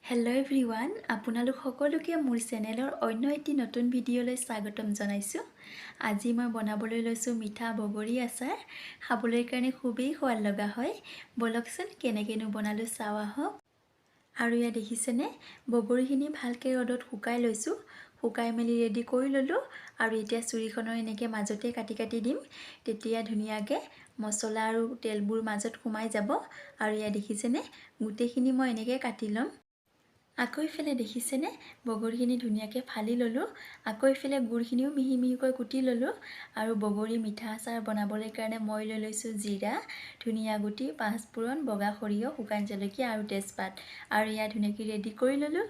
Hello everyone, আপোনালোক সকলোকে মোৰ চেনেলৰ অন্য এটি নতুন ভিডিঅ'লৈ স্বাগতম জনাইছো। আজি মই বনাবলৈ লৈছো মিঠা বগৰী আচাৰ। খাবলৈ কাৰণে খুবেই সোৱাদ লগা হয়। বলকচোন কেনেকেনো বনালো চাও আহক। আৰু ইয়া দেখিছেনে বগৰীখিনি ভালকে ৰ'দত শুকাই লৈছো। শুকাই মেলি ৰেডি কৰি ললো আৰু এতিয়া চুৰিখনৰ এনেকে মাজতে কাটি কাটি দিম। তেতিয়া ধুনিয়াকে মছলা আৰু তেলবোৰ মাজত সোমাই যাব। আৰু ইয়া দেখিছেনে গুটেখিনি মই এনেকে কাটি লম। আকৌ ইফালে দেখিছেনে বগৰীখিনি ধুনিয়াকে ফালি ললো। আকৌ ইফালে গুড়খিনিও মিহি মিহিকৈ কুটি ললো আৰু বগৰী মিঠা আচাৰ বনাবলৈ কাৰণে মই লৈ লৈছো জিৰা, ধুনিয়া গুটি, পাঁচফোৰণ, বগা সৰিয়হ, শুকান জলকীয়া আৰু তেজপাত আৰু ইয়া ধুনিয়াকৈ ৰেডি কৰি ললো।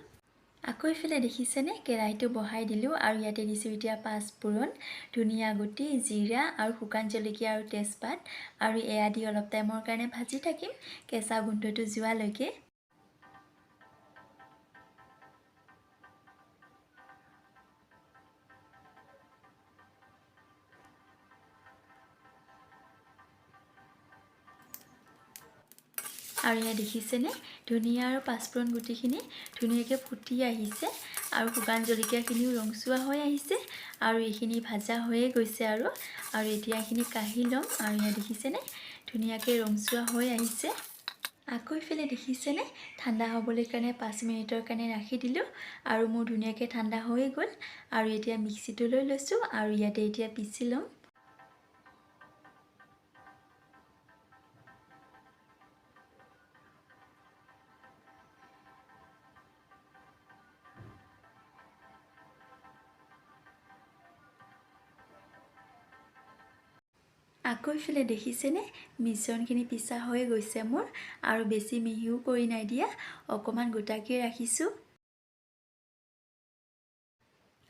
আকৌ ইফালে দেখিছেনে কেৰাহীটো বহাই দিলো আৰু ইয়াতে দিছো এতিয়া পাঁচফোৰণ, ধুনিয়া গুটি, জিৰা আৰু শুকান জলকীয়া আৰু তেজপাত আৰু এয়া দি অলপ টাইমৰ কাৰণে ভাজি থাকিম কেঁচা গোন্ধটো যোৱালৈকে। আৰু ইয়া দেখিছেনে ধুনিয়া আৰু পাঁচফোৰণ গুটিখিনি ধুনিয়াকৈ ফুটি আহিছে আৰু শুকান জলকীয়াখিনিও ৰংচুৱা হৈ আহিছে আৰু এইখিনি ভাজা হৈয়ে গৈছে আৰু এতিয়া এইখিনি কাঢ়ি ল'ম আৰু ইয়া দেখিছেনে ধুনিয়াকৈ ৰংচুৱা হৈ আহিছে। আকৌ ইফালে দেখিছেনে ঠাণ্ডা হ'বলৈ কাৰণে 5 মিনিটৰ কাৰণে ৰাখি দিলো আৰু মোৰ ধুনিয়াকৈ ঠাণ্ডা হৈ গ'ল আৰু এতিয়া মিক্সিটো লৈ লৈছো আৰু ইয়াতে এতিয়া পিচি ল'ম। আকৌ ইফালে দেখিছেনে মিশ্ৰণখিনি পিছা হৈ গৈছে মোৰ আৰু বেছি মিহিও কৰি নাই দিয়া, অকমান গোটাকৈ ৰাখিছো।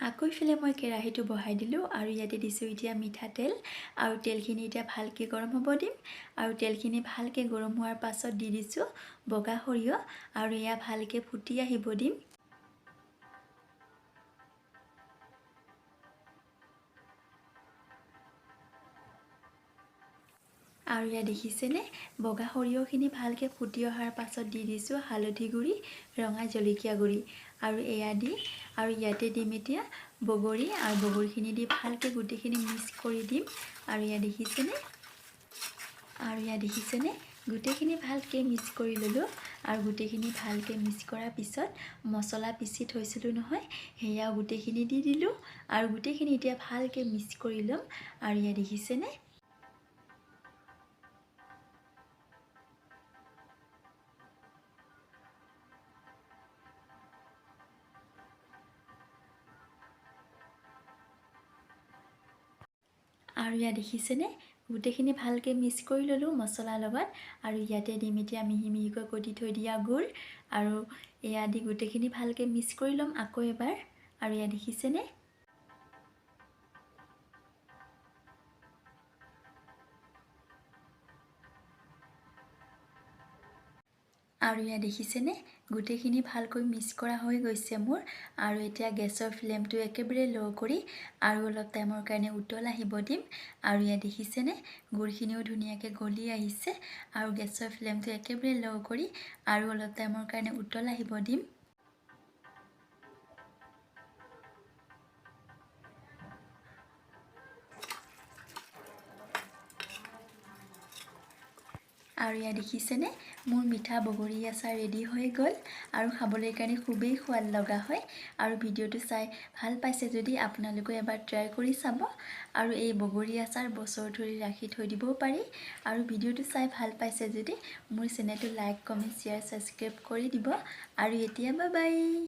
আকৌ ইফালে মই কেৰাহীটো বহাই দিলো আৰু ইয়াতে দিছো এতিয়া মিঠাতেল আৰু তেলখিনি এতিয়া ভালকৈ গৰম হ'ব দিম আৰু তেলখিনি ভালকৈ গৰম হোৱাৰ পাছত দি দিছো বগা সৰিয়হ আৰু এয়া ভালকৈ ফুটি আহিব দিম। আৰু ইয়া দেখিছেনে বগা সৰিয়হখিনি ভালকৈ ফুটি অহাৰ পাছত দি দিছো হালধি গুড়ি, ৰঙা জলকীয়া গুড়ি আৰু এয়া দি আৰু ইয়াতে দিম এতিয়া বগৰী আৰু বগৰীখিনি দি ভালকৈ গোটেইখিনি মিক্স কৰি দিম আৰু ইয়া দেখিছেনে গোটেইখিনি ভালকৈ মিক্স কৰি ললো আৰু গোটেইখিনি ভালকৈ মিক্স কৰাৰ পিছত মছলা পিচি থৈছিলো নহয় সেয়া গোটেইখিনি দি দিলো আৰু গোটেইখিনি এতিয়া ভালকৈ মিক্স কৰি ল'ম আৰু ইয়া দেখিছেনে আৰু ইয়া দেখিছেনে গোটেইখিনি ভালকৈ মিক্স কৰি ললো মছলাৰ লগত আৰু ইয়াতে দিম এতিয়া মিহি মিহিকৈ কুটি থৈ দিয়া গুড় আৰু এয়া দি গোটেইখিনি ভালকৈ মিক্স কৰি ল'ম আকৌ এবাৰ আৰু ইয়া দেখিছেনে আৰু ইয়া দেখিছেনে গোটেইখিনি ভালকৈ মিক্স কৰা হৈ গৈছে মোৰ আৰু এতিয়া গেছৰ ফ্লেমটো একেবাৰে লো কৰি আৰু অলপ টাইমৰ কাৰণে উতল আহিব দিম আৰু ইয়া দেখিছেনে গুড়খিনিও ধুনিয়াকৈ গলি আহিছে আৰু গেছৰ ফ্লেমটো একেবাৰে লো কৰি আৰু অলপ টাইমৰ কাৰণে উতল আহিব দিম। আৰু ইয়া দেখিছেনে মোৰ মিঠা বগৰী আচাৰ ৰেডি হৈ গ'ল আৰু খাবলৈ কাৰণে খুবেই সোৱাদ লগা হয় আৰু ভিডিঅ'টো চাই ভাল পাইছে যদি আপোনালোকে এবাৰ ট্ৰাই কৰি চাব আৰু এই বগৰী আচাৰ বছৰ ধৰি ৰাখি থৈ দিবও পাৰি আৰু ভিডিঅ'টো চাই ভাল পাইছে যদি মোৰ চেনেলটো লাইক, কমেণ্ট, শ্বেয়াৰ, ছাবস্ক্ৰাইব কৰি দিব আৰু এতিয়া বাই বাই।